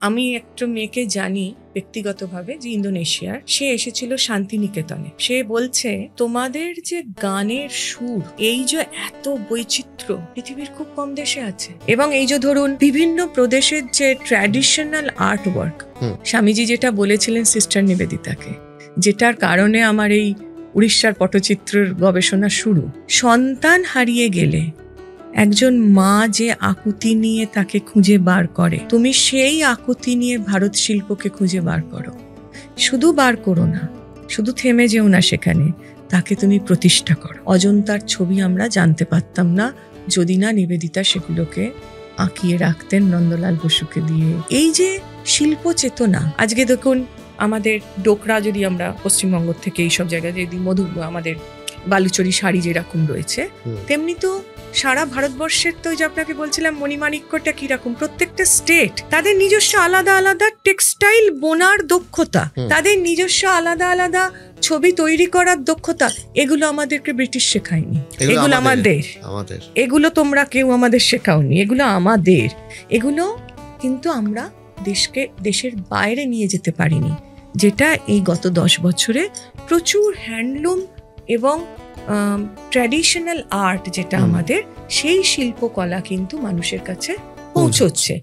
আমি একটা মেয়েকে জানি ব্যক্তিগতভাবে, যে ইন্দোনেশিয়ার, সে এসেছিল শান্তিনিকেতনে। সে বলছে তোমাদের যে গানের সুর, এই যে এত বৈচিত্র্য পৃথিবীর খুব কম দেশে আছে। এবং এই যে ধরুন বিভিন্ন প্রদেশের যে ট্র্যাডিশনাল আর্ট ওয়ার্ক, স্বামীজি যেটা বলেছিলেন সিস্টার নিবেদিতাকে, যেটার কারণে আমার এই উড়িষ্যার পটচিত্রের গবেষণা শুরু। সন্তান হারিয়ে গেলে একজন মা যে আকুতি নিয়ে তাকে খুঁজে বার করে, তুমি সেই আকুতি নিয়ে ভারত শিল্পকে খুঁজে বার করো। শুধু বার করো না, শুধু থেমে যেও না সেখানে, তাকে তুমি প্রতিষ্ঠা করো। অজন্তার ছবি আমরা জানতে পারতাম না যদি না নিবেদিতা সেগুলোকে আঁকিয়ে রাখতেন নন্দলাল বসুকে দিয়ে। এই যে শিল্প চেতনা, আজকে দেখুন আমাদের ডোকরা, যদি আমরা পশ্চিমবঙ্গ থেকে এইসব জায়গায় যদি আমাদের বালুচরী শাড়ি যেরকম রয়েছে, তেমনি তো সারা ভারতবর্ষের, তো যে আপনাকে বলছিলাম মণিমাণিক্যটা কিরকম, প্রত্যেকটা স্টেট তাদের নিজস্ব আলাদা আলাদা টেক্সটাইল বোনার দক্ষতা, তাদের নিজস্ব আলাদা আলাদা ছবি তৈরি করার দক্ষতা। এগুলো আমাদেরকে ব্রিটিশ শেখায়নি, এগুলো আমাদের। এগুলো তোমরা কেউ আমাদের শেখাওনি, এগুলো আমাদের। এগুলো কিন্তু আমরা দেশের বাইরে নিয়ে যেতে পারিনি, যেটা এই গত 10 বছরে প্রচুর হ্যান্ডলুম এবং ট্র্যাডিশনাল আর্ট যেটা আমাদের, সেই শিল্পকলা কিন্তু মানুষের কাছে পৌঁছচ্ছে।